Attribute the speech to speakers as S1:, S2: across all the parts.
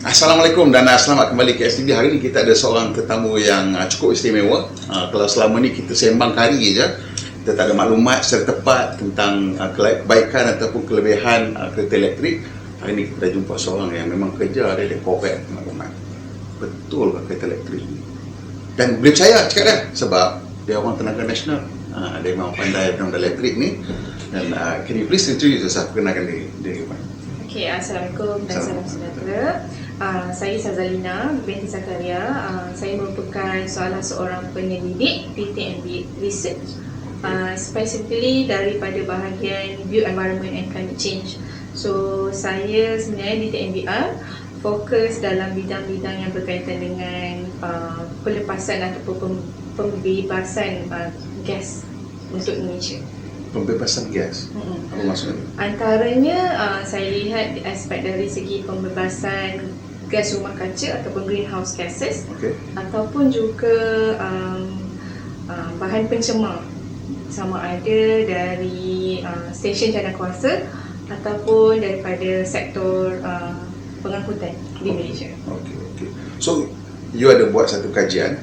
S1: Assalamualaikum dan selamat kembali ke STV. Hari ini kita ada seorang tetamu yang cukup istimewa. Kalau selama ni kita sembang kari je, kita tak ada maklumat secara tepat tentang kebaikan ataupun kelebihan kereta elektrik. Hari ini kita dah jumpa seorang yang memang kerja dia korek maklumat. Betul ke kereta elektrik ni? Dan boleh percaya cakap dia, sebab dia orang tenaga nasional. Dia memang pandai bidang elektrik ni. Dan can you please introduce yourself? Kenalkan diri.
S2: Okay, Assalamualaikum dan salam sejahtera. Saya Sazalina binti Zakaria. Saya merupakan salah seorang penyelidik di TNB Research, specifically daripada bahagian Built Environment and Climate Change. So saya sebenarnya di TNBR fokus dalam bidang-bidang yang berkaitan dengan pelepasan ataupun pembebasan gas untuk Indonesia.
S1: Pembebasan gas? Apa maksudnya?
S2: Antaranya saya lihat aspek dari segi pembebasan gas rumah kaca ataupun greenhouse gases, ataupun juga bahan pencemar, sama ada dari stesen janakuasa ataupun daripada sektor pengangkutan di Malaysia.
S1: So, you ada buat satu kajian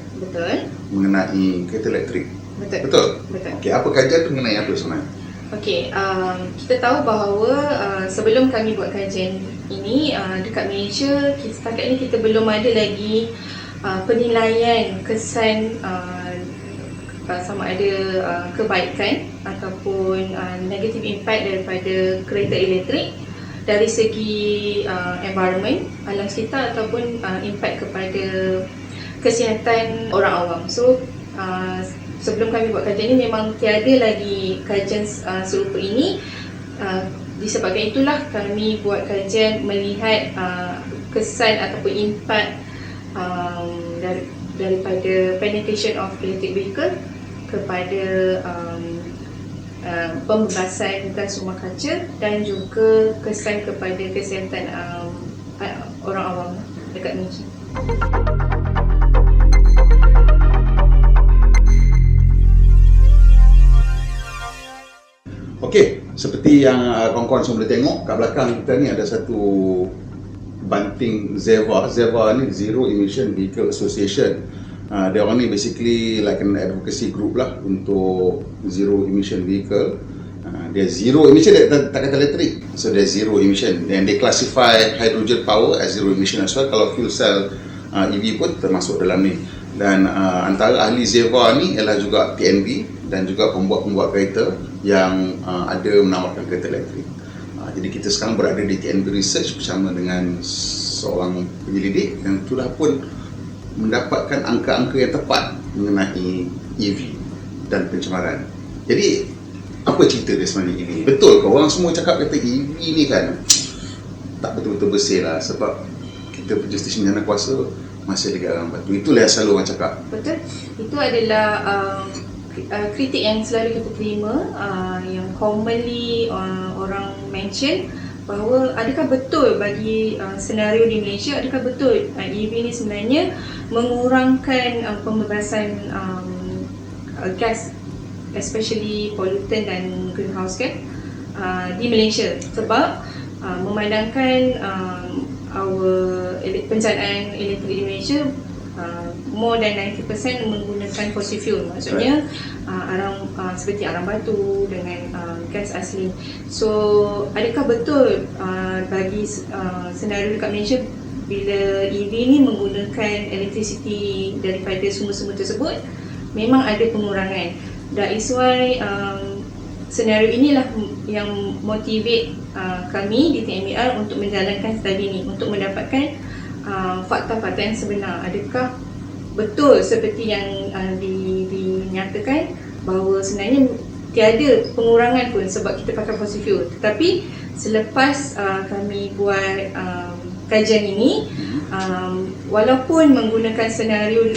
S1: mengenai kereta elektrik. Betul. Okey, apa kajian tu mengenai apa sebenarnya?
S2: Okey, kita tahu bahawa sebelum kami buat kajian ini dekat Malaysia, setakat ini kita belum ada lagi penilaian kesan sama ada kebaikan ataupun negative impact daripada kereta elektrik dari segi environment, alam sekitar, ataupun impact kepada kesihatan orang awam. So sebelum kami buat kajian ini memang tiada lagi kajian serupa ini. Disebabkan itulah kami buat kajian melihat kesan ataupun impak daripada penetration of electric vehicle kepada pembebasan gas rumah kaca dan juga kesan kepada kesihatan orang awam dekat Malaysia.
S1: Okey, seperti yang kawan-kawan semua boleh tengok kat belakang kita ni ada satu banting ZEVA. ZEVA ni Zero Emission Vehicle Association. Dia orang ni basically like an advocacy group lah untuk zero emission vehicle. Dia zero emission, dia tak kata elektrik, so dia zero emission, and they classify hydrogen power as zero emission as well. Kalau fuel cell EV pun termasuk dalam ni. Dan antara ahli ZEVA ni ialah juga TNB dan juga pembuat-pembuat kereta yang ada menawarkan kereta elektrik. Jadi kita sekarang berada di TNB Research bersama dengan seorang penyelidik yang sudah pun mendapatkan angka-angka yang tepat mengenai EV dan pencemaran. Jadi apa cerita dia sebenarnya ini? Betul ke orang semua cakap kata EV ni kan tak betul-betul bersih lah, sebab kita punya stesen janakuasa masih dekat orang batu. Itulah yang selalu orang cakap.
S2: Betul. Itu adalah kritik yang selalu kita terima, yang commonly orang mention bahawa adakah betul bagi senario di Malaysia, adakah betul EV ni sebenarnya mengurangkan pembebasan gas, especially pollutant dan greenhouse gas di Malaysia, sebab memandangkan pencernaan elektrik di Malaysia more than 90% menggunakan fossil fuel, maksudnya seperti arang batu dengan gas asli. So adakah betul bagi senario dekat Malaysia bila EV ni menggunakan electricity daripada sumber-sumber tersebut? Memang ada pengurangan. That is why senario inilah yang motivate kami di TNBR untuk menjalankan study ni, untuk mendapatkan fakta-fakta yang sebenar. Adakah betul seperti yang dinyatakan bahawa sebenarnya tiada pengurangan pun sebab kita pakai fossil fuel. Tetapi selepas kami buat kajian ini, walaupun menggunakan senario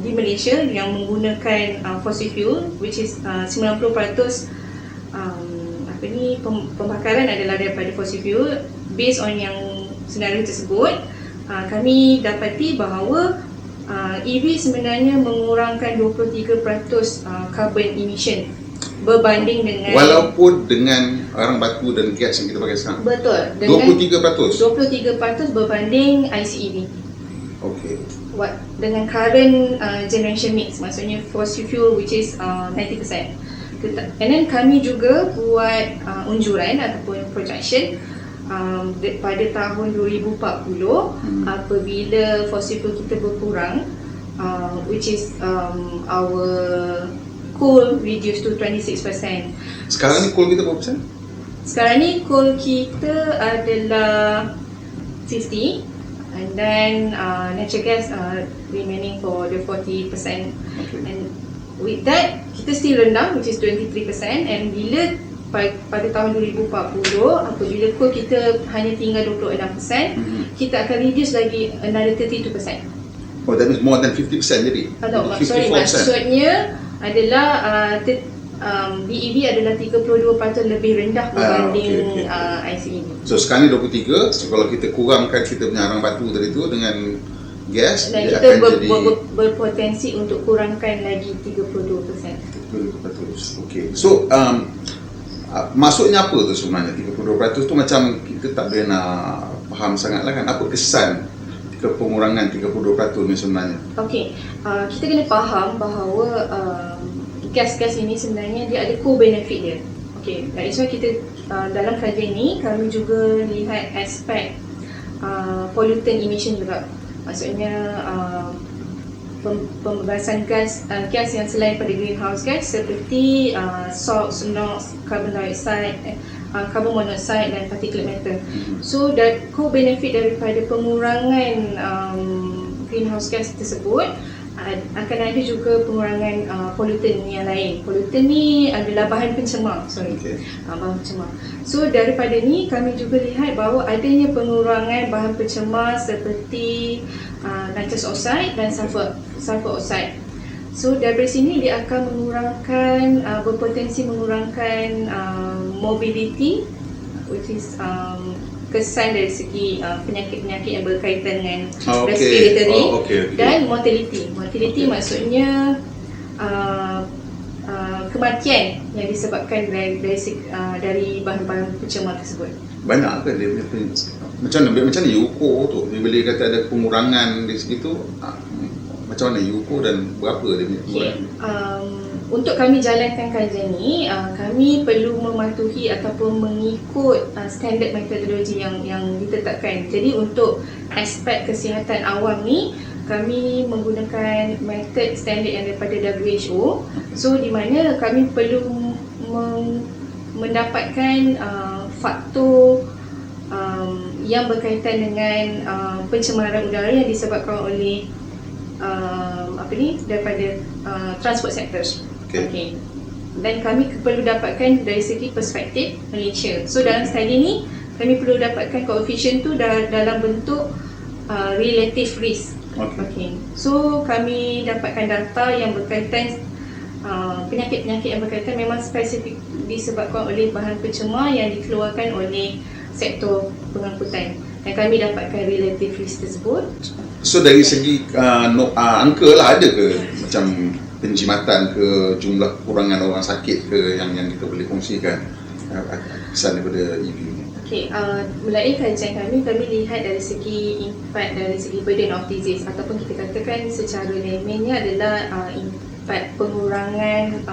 S2: di Malaysia yang menggunakan fossil fuel, which is 90% pembakaran adalah daripada fossil fuel, based on yang senario tersebut, kami dapati bahawa EV sebenarnya mengurangkan 23% carbon emission berbanding dengan
S1: Walaupun dengan arang batu dan gas yang kita pakai sekarang.
S2: betul dengan
S1: 23%.
S2: 23% berbanding ICEV.
S1: Okey.
S2: Dengan current generation mix, maksudnya fossil fuel which is 90%. And then kami juga buat unjuran ataupun projection pada tahun 2040 apabila fossil fuel kita berkurang, which is our coal reduced to 26%.
S1: Sekarang ni coal kita berapa persen?
S2: Sekarang ni coal kita adalah 50, and then natural gas remaining for the 40%.
S1: Okay.
S2: And with that, kita still rendah, which is 23%. And bila pada tahun 2040, apabila coal kita hanya tinggal 26%, kita akan reduce lagi another 32%.
S1: Oh, that means more than 50% jadi?
S2: Maksudnya adalah BEV adalah 32% lebih rendah berbanding ICEV.
S1: So sekarang ni 23, so kalau kita kurangkan kita punya arang batu tadi tu dengan gas,
S2: dan
S1: dia
S2: kita
S1: akan jadi
S2: berpotensi untuk kurangkan lagi 32%.
S1: 32%. Okey. So maksudnya apa tu sebenarnya 32% tu? Macam kita tak boleh nak faham sangat lah kan, apa kesan pengurangan 32% ni sebenarnya?
S2: Okey, kita kena faham bahawa gas-gas ini sebenarnya dia ada co-benefit dia. Okey, that's why kita dalam kajian ni kami juga lihat aspek pollutant emission juga. Maksudnya pembebasan gas yang selain pada greenhouse gas seperti SOx, NOx, carbon dioxide, carbon monoxide dan particulate matter. So that co-benefit daripada pengurangan greenhouse gas tersebut akan ada juga pengurangan pollutant yang lain. Pollutant ni adalah bahan pencemar, bahan pencemar. So daripada ni kami juga lihat bahawa adanya pengurangan bahan pencemar seperti nitrous oxide dan sulfur oxide. So daripada sini dia akan mengurangkan, berpotensi mengurangkan mobility, which is kesan dari segi penyakit-penyakit yang berkaitan dengan respiratory dan mortality. Mortality maksudnya kematian yang disebabkan dari bahan-bahan pencemar tersebut.
S1: Banyak ke dia punya macam mana UCO tu? Dia boleh kata ada pengurangan di situ, macam mana UCO dan berapa dia punya pengurangan?
S2: Untuk kami jalankan kajian ni, kami perlu mematuhi ataupun mengikut standard metodologi yang ditetapkan. Jadi untuk aspek kesihatan awam ni, kami menggunakan metod standard yang daripada WHO. So di mana kami perlu mendapatkan faktor yang berkaitan dengan pencemaran udara yang disebabkan oleh daripada transport sectors. Okay. Dan kami perlu dapatkan dari segi perspektif Malaysia. So dalam study ni kami perlu dapatkan koefisien tu dalam bentuk relative risk. Okay. So kami dapatkan data yang berkaitan penyakit-penyakit yang berkaitan memang spesifik disebabkan oleh bahan pencemar yang dikeluarkan oleh sektor pengangkutan, dan kami dapatkan relative risk tersebut.
S1: So dari segi angka lah, ada ke macam penjimatan ke, jumlah kurangan orang sakit ke yang kita boleh kongsikan kesan daripada EV ni?
S2: Okay, melalui kajian kami lihat dari segi impact, dari segi burden of disease, ataupun kita katakan secara laymannya adalah impact pengurangan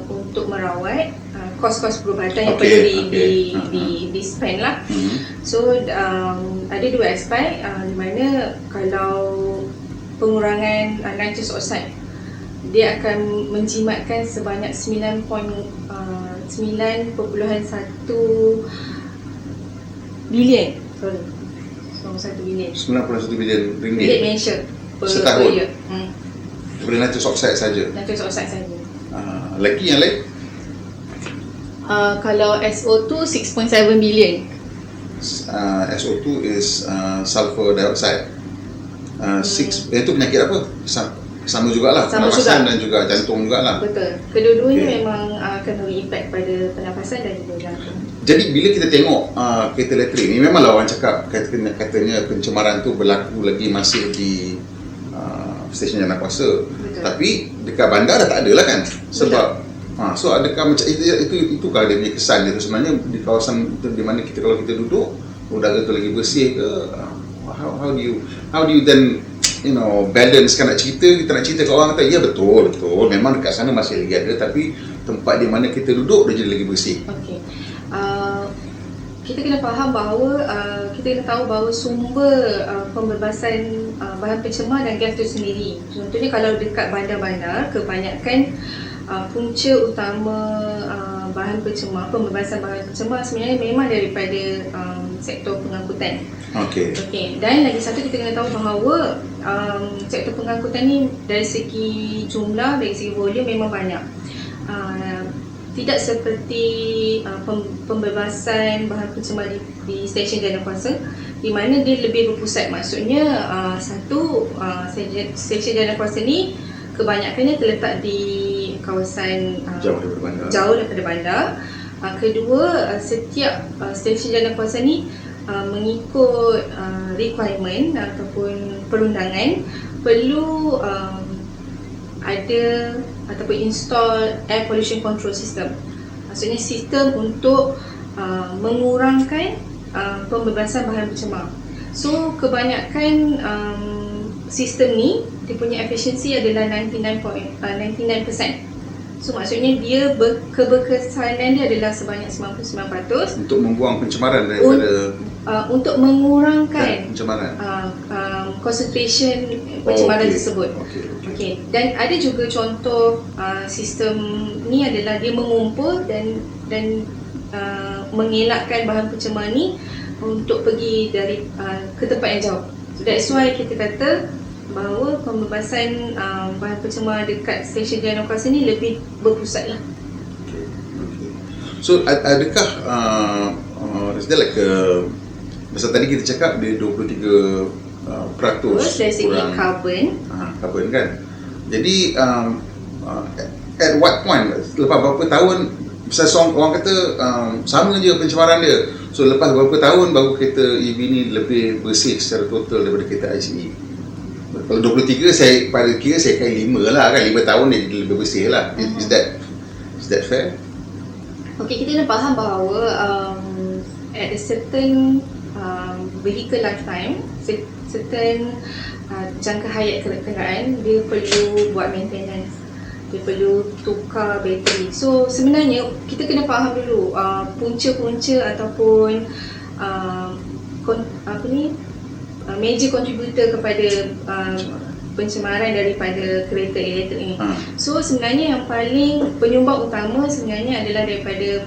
S2: untuk merawat, kos-kos perubatan yang perlu di spend lah. So ada dua aspek, di mana kalau pengurangan nitrous oxide, dia akan menjimatkan sebanyak 9.1 bilion. Sorry. 1 bilion.
S1: 91 bilion ringgit
S2: mention
S1: setahun.
S2: year.
S1: Daripada nitrous oxide saja.
S2: Nitrous oxide saja.
S1: Lagi yang lain?
S2: Kalau SO2 6.7 bilion.
S1: SO2 is sulfur dioxide. Itu penyakit apa? Sama jugalah, pernafasan dan juga jantung jugalah.
S2: Betul. Kedua-duanya memang akan berimpact pada pernafasan dan juga jantung.
S1: Jadi bila kita tengok kereta elektrik ni, memanglah orang cakap katanya pencemaran tu berlaku lagi masih di stesen jana kuasa. Tapi dekat bandar dah tak ada lah kan? Sebab So adakah macam itu kah dia punya kesan dia tu sebenarnya di kawasan itu di mana kita kalau kita duduk udara tu lagi bersih ke? How do you then balance kan nak cerita, kita nak cerita kat orang kata ya betul memang dekat sana masih lagi ada, tapi tempat di mana kita duduk dia jadi lagi bersih.
S2: Okey. Kita kena faham bahawa kita kena tahu bahawa sumber pembebasan bahan pencemar dan gas itu sendiri. Contohnya kalau dekat bandar-bandar, kebanyakan punca utama pembebasan bahan pencemar sebenarnya memang daripada sektor pengangkutan.
S1: Okey.
S2: Dan lagi satu kita kena tahu bahawa sektor pengangkutan ni dari segi jumlah, dari segi volume memang banyak. Tidak seperti pembebasan bahan pencemar di stesen janakuasa di mana dia lebih berpusat. Maksudnya stesen janakuasa ni kebanyakannya terletak di kawasan jauh daripada bandar. Kedua, setiap stesen janakuasa ni mengikut requirement ataupun perundangan perlu ada ataupun install air pollution control system. Maksudnya sistem untuk mengurangkan pembebasan bahan pencemar. So kebanyakan sistem ni dia punya efisiensi adalah 99%. So maksudnya dia keberkesanan dia adalah sebanyak 99%
S1: untuk membuang pencemaran daripada
S2: untuk mengurangkan
S1: pencemaran
S2: concentration pencemaran tersebut. Okey. Dan ada juga contoh sistem ni adalah dia mengumpul dan mengelakkan bahan pencemar ni untuk pergi ke tempat yang jauh. So that's why kita kata bahawa pembebasan bahan pencemar dekat stesen janakuasa ni lebih berpusat lah.
S1: So adakah is there like masa tadi kita cakap dia 23%
S2: dari segi carbon
S1: kan. Jadi at what point, lepas berapa tahun, misalnya orang kata sama je pencemaran dia, so lepas berapa tahun baru kereta EV ni lebih bersih secara total daripada kereta ICE? Kalau 23 saya kira 5 lah kan, 5 tahun dia jadi lebih bersih lah. Is that fair?
S2: Okey, kita kena faham bahawa at a certain vehicle lifetime, certain jangka hayat kenderaan, dia perlu buat maintenance, dia perlu tukar bateri. So sebenarnya kita kena faham dulu punca-punca ataupun major contributor kepada pencemaran daripada kereta elektrik ini. So sebenarnya yang paling penyumbang utama sebenarnya adalah daripada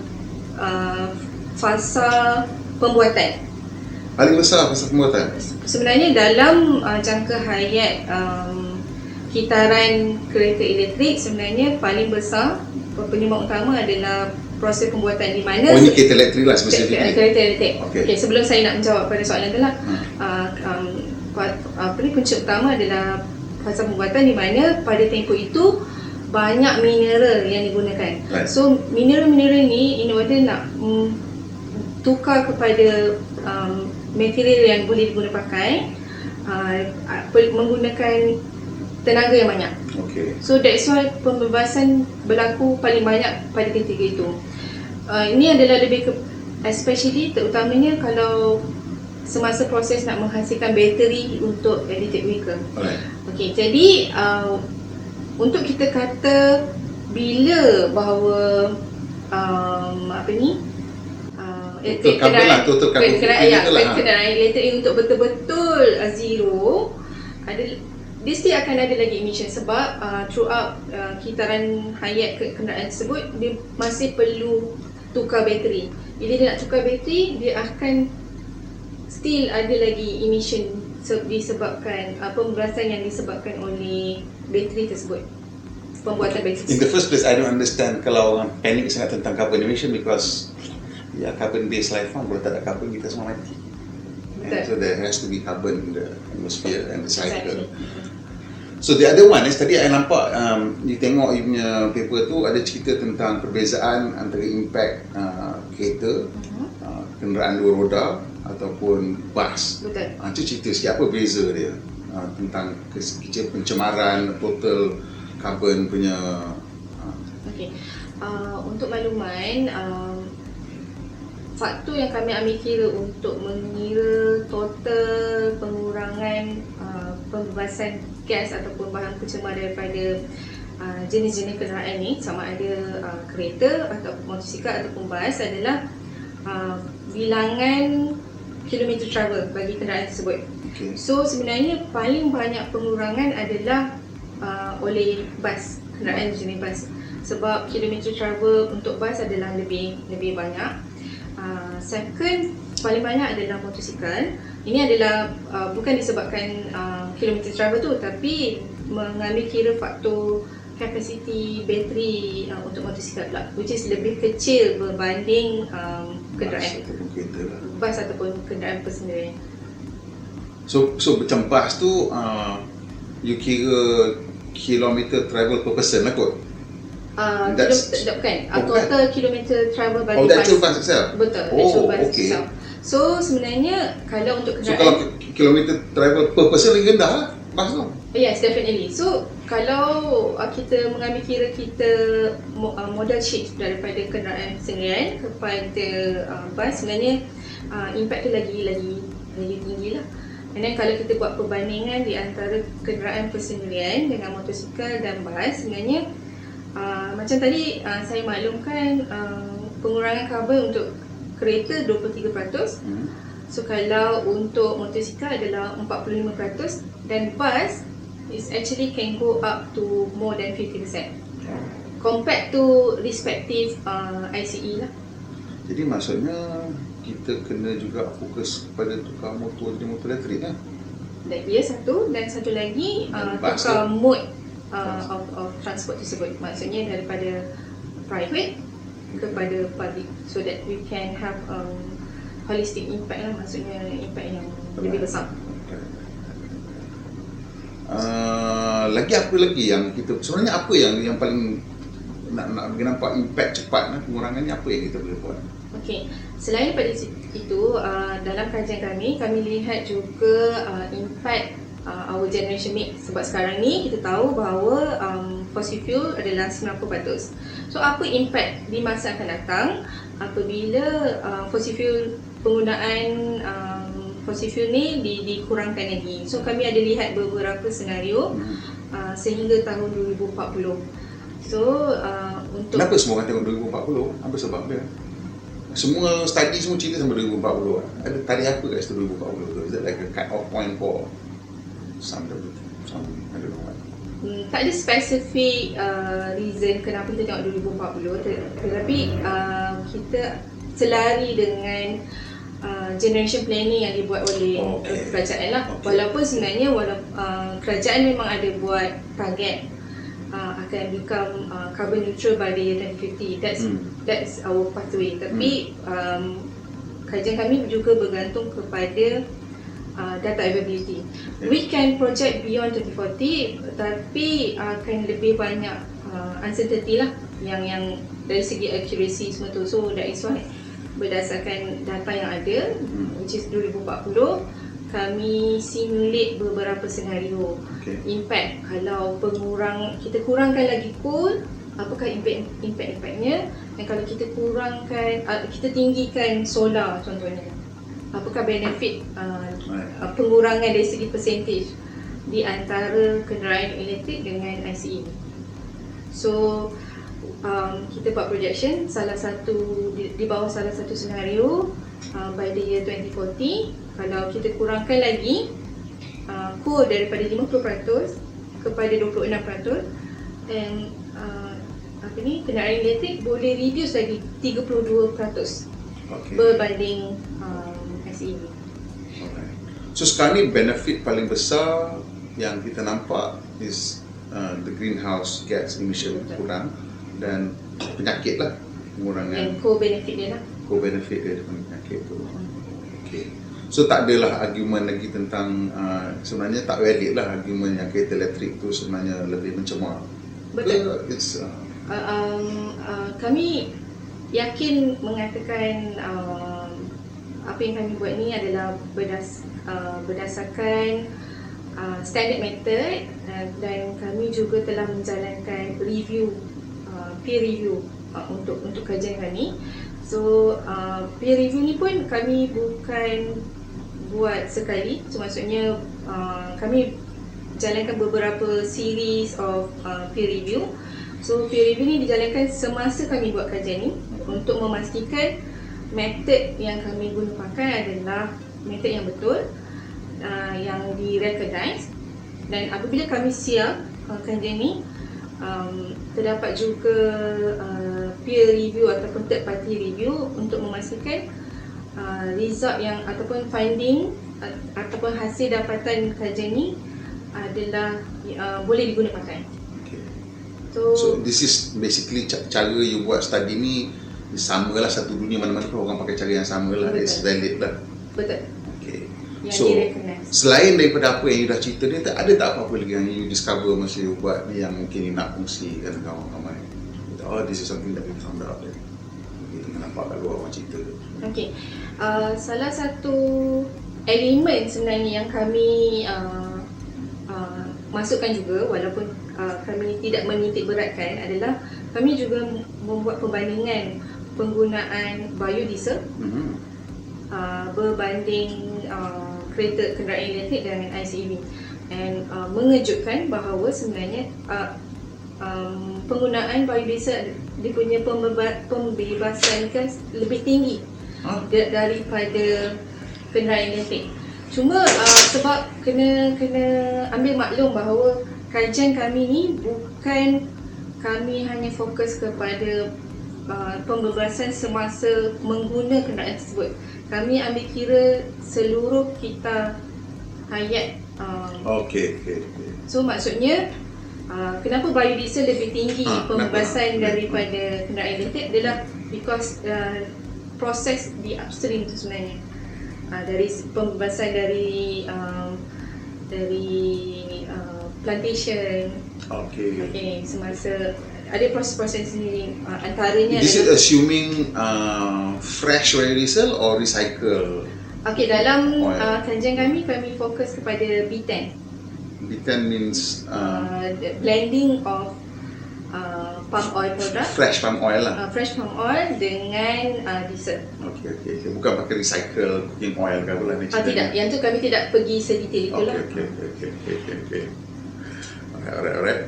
S2: fasa pembuatan.
S1: Paling besar fasa pembuatan?
S2: Sebenarnya dalam jangka hayat kitaran kereta elektrik, sebenarnya paling besar penyumbang utama adalah proses pembuatan di mana
S1: ini kereta elektrik lah spesifik.
S2: Kereta elektrik. Okey, sebelum saya nak menjawab pada soalan tu lah, punca utama adalah fasa pembuatan di mana pada tempoh itu banyak mineral yang digunakan. So mineral-mineral ni in order nak tukar kepada material yang boleh diguna pakai, menggunakan tenaga yang banyak. So that's why pembebasan berlaku paling banyak pada ketika itu. Ini adalah lebih especially terutamanya kalau semasa proses nak menghasilkan bateri untuk electric vehicle. Okey, jadi untuk kita kata bila bahawa kenderaan elektrik untuk betul-betul zero, dia still akan ada lagi emission sebab throughout kitaran hayat kenderaan tersebut dia masih perlu tukar bateri. Bila dia nak tukar bateri, dia akan still ada lagi emission disebabkan pembebasan yang disebabkan oleh bateri tersebut, pembuatan bateri.
S1: In the first place, I don't understand kalau orang panik sangat tentang carbon emission because carbon based life form, kalau tak ada carbon kita semua mati. And so there has to be carbon in the atmosphere and the cycle. So the other one is tadi saya nampak you tengok you punya paper tu ada cerita tentang perbezaan antara impact kereta, kenderaan dua roda ataupun bas.
S2: Betul.
S1: Itu cerita sikit apa beza dia tentang pencemaran total carbon punya.
S2: Okey. Untuk makluman, faktor yang kami ambil kira untuk mengira total pengurangan pembebasan gas ataupun bahan pencemar daripada jenis-jenis kenderaan ni, sama ada kereta atau motosikal ataupun bas, adalah bilangan kilometer travel bagi kenderaan tersebut.
S1: Okay.
S2: So sebenarnya paling banyak pengurangan adalah oleh bas, kenderaan jenis bas, sebab kilometer travel untuk bas adalah lebih banyak. Second paling banyak adalah motosikal. Ini adalah bukan disebabkan kilometer travel tu, tapi mengambil kira faktor kapasiti bateri untuk motosikal pula, which is lebih kecil berbanding kenderaan bas ataupun kenderaan persendirian.
S1: So macam bas tu you kira kilometer travel per person lah kot?
S2: Bukan, total kilometer travel bagi
S1: bas. Actual bus itself?
S2: Betul, actual bus
S1: okay.
S2: itself. So sebenarnya kalau untuk kenderaan,
S1: kalau kilometer travel per person lagi rendah lah bas tu?
S2: Yes, definitely. So kalau kita mengambil kira kita modal shift daripada kenderaan sendirian kepada bas, sebenarnya impact tu lagi tinggi lah. And then kalau kita buat perbandingan di antara kenderaan persendirian dengan motosikal dan bas, sebenarnya macam tadi saya maklumkan pengurangan karbon untuk kereta 23%. So kalau untuk motosikal adalah 45%, dan bus is actually can go up to more than 50% compared to respective ICE lah.
S1: Jadi maksudnya kita kena juga fokus kepada tukar motor jadi motor elektrik lah.
S2: Dia satu, dan satu lagi tukar mode of transport tersebut, maksudnya daripada private kepada public, so that we can have holistic impact lah, maksudnya impact yang lebih besar.
S1: Lagi apa lagi yang kita sebenarnya apa yang paling nak bagi nampak impact cepat pengurangan ni, apa yang kita boleh buat?
S2: Okey, selain daripada itu, dalam kajian kami lihat juga impact our generation mix, sebab sekarang ni kita tahu bahawa fossil fuel adalah 90%. So apa impact di masa akan datang apabila fossil fuel, penggunaan fossil fuel ni dikurangkan lagi. So kami ada lihat beberapa senario sehingga tahun 2040. So untuk
S1: kenapa semua orang tengok 2040? Apa sebab dia? Semua study semua cerita sampai 2040. Ada tarikh apa kat situ 2040 tu? Is that like a cut off point for some I don't know what.
S2: Tak ada spesifik reason kenapa kita tengok 2040, tetapi kita selari dengan generation planning yang dibuat oleh kerajaan lah. Walaupun sebenarnya kerajaan memang ada buat target akan become carbon neutral by the year 2050. That's our pathway. Tapi kajian kami juga bergantung kepada data availability. We can project beyond 2040, tapi akan lebih banyak uncertainty lah yang dari segi accuracy semua tu. So that is why berdasarkan data yang ada, which is 2040, kami simulate beberapa senario impact. Kalau kita kurangkan lagi coal, apakah impact-impactnya, dan kalau kita kurangkan, kita tinggikan solar contohnya, apakah benefit pengurangan dari segi percentage di antara kenderaan elektrik dengan ICE. So kita buat projection di bawah salah satu senario by the year 2040, kalau kita kurangkan lagi coal daripada 50% kepada 26%, dan kenderaan elektrik boleh reduce lagi 32% berbanding ICE.
S1: So sekarang ni benefit paling besar yang kita nampak is the greenhouse gas emission kurang, dan penyakit lah, pengurangan
S2: yang co-benefit dia lah.
S1: Co-benefit dia dengan penyakit tu. Okay. So tak adalah argument lagi tentang sebenarnya tak valid lah argument yang kereta elektrik tu sebenarnya lebih mencemar.
S2: Betul. Kami yakin mengatakan apa yang kami buat ni adalah berdasarkan standard method, dan kami juga telah menjalankan peer review untuk kajian kami. So peer review ni pun kami bukan buat sekali. So maksudnya kami jalankan beberapa series of peer review. So peer review ni dijalankan semasa kami buat kajian ni untuk memastikan metod yang kami guna pakai adalah metod yang betul, yang di-recognize. Dan apabila kami siap kajian ni, terdapat juga peer review ataupun third party review untuk memastikan result yang ataupun finding ataupun hasil dapatan kajian ni adalah boleh diguna pakai.
S1: So this is basically cara you buat study ni sama lah, satu dunia mana-mana pun orang pakai cara yang sama lah. It's valid lah.
S2: Betul.
S1: Okay.
S2: Yang
S1: So
S2: di-recognize.
S1: selain daripada apa yang you dah cerita ni, ada tak apa-apa lagi yang you discover masa you buat ni yang mungkin you nak kongsikan dengan kawan ramai? Oh, this is something that we found out. Kita nampak kat luar orang cerita.
S2: Okay. Salah satu elemen sebenarnya yang kami masukkan juga, walaupun kami tidak menitik beratkan, adalah kami juga membuat perbandingan penggunaan biodiesel berbanding kereta kenderaan elektrik dengan ICE EV. Dan mengejutkan bahawa sebenarnya penggunaan biodiesel dia punya pembebasan gas lebih tinggi daripada kenderaan elektrik. Cuma sebab kena ambil maklum bahawa kajian kami ni bukan kami hanya fokus kepada pembebasan semasa mengguna kenderaan tersebut. Kami ambil kira seluruh kita hayat.
S1: Okay.
S2: So maksudnya kenapa biodiesel lebih tinggi pembebasan daripada kenderaan elektrik adalah because proses di upstream tu sebenarnya. Dari pembebasan dari plantation. Okay, semasa ada proses-proses sendiri, antaranya
S1: This is assuming fresh biodiesel or recycle?
S2: Okay, dalam kajian kami fokus kepada B10.
S1: B10 means
S2: the blending of palm oil product,
S1: fresh palm oil lah.
S2: fresh palm oil dengan diesel.
S1: Okay. Bukan pakai recycle cooking oil ke apa lah ni?
S2: Tidak, yang tu kami tidak pergi sedetail itulah.
S1: Okay. Alright.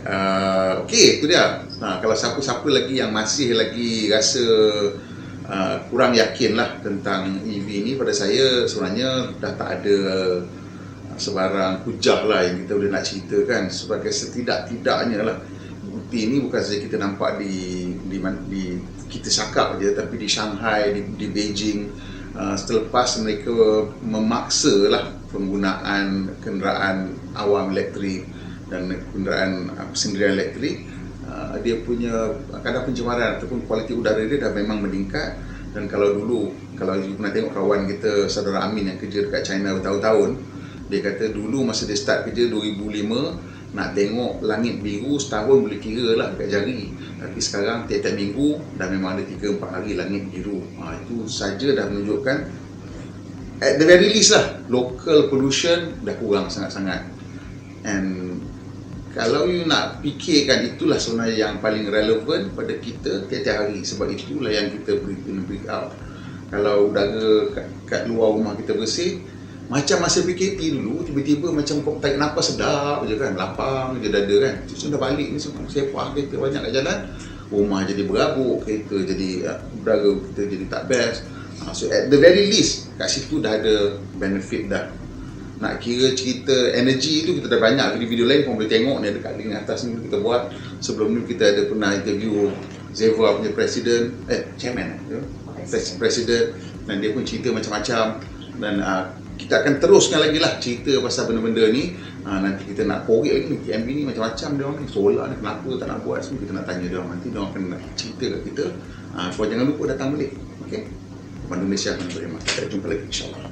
S1: Okay, itu dia. Kalau siapa-siapa lagi yang masih lagi rasa kurang yakin lah tentang EV ni, pada saya sebenarnya dah tak ada sebarang hujah lah yang kita boleh nak ceritakan. Sebagai setidak-tidaknya lah, bukti ni bukan saja kita nampak di kita cakap je, tapi di Shanghai, di Beijing, selepas mereka memaksa lah penggunaan kenderaan awam elektrik dan kenderaan sendirian elektrik, dia punya kadar pencemaran ataupun kualiti udara dia dah memang meningkat. Dan kalau you pernah tengok kawan kita saudara Amin yang kerja dekat China bertahun-tahun, dia kata dulu masa dia start kerja 2005, nak tengok langit biru setahun boleh kira lah dekat jari, tapi sekarang tiap-tiap minggu dah memang ada 3-4 hari langit biru. Itu saja dah menunjukkan at the very least lah, local pollution dah kurang sangat-sangat. And kalau you nak fikirkan, itulah sebenarnya yang paling relevan pada kita tiap-tiap hari. Sebab itulah yang kita break out. Kalau udara kat luar rumah kita bersih, macam masa PKP dulu, tiba-tiba macam kau tarik nafas sedap je kan, lapang je dada kan. Terus dah balik ni semua sepah kereta banyak kat jalan, rumah jadi berabuk, kereta jadi udara kita jadi tak best. So at the very least, kat situ dah ada benefit dah. Nak kira cerita energi tu kita dah banyak video-video lain pun boleh tengok ni, ada kat link atas ni kita buat. Sebelum ni kita ada pernah interview Zeva punya chairman presiden, dan dia pun cerita macam-macam. Dan kita akan teruskan lagi lah cerita pasal benda-benda ni. Nanti kita nak korek lagi ni, TMB ni macam-macam dia orang ni, solar ni kenapa tak nak buat, semua kita nak tanya dia orang. Nanti dia orang akan cerita kat kita. So jangan lupa datang balik. Okay, Indonesia akan beriman. Kita jumpa lagi insyaAllah.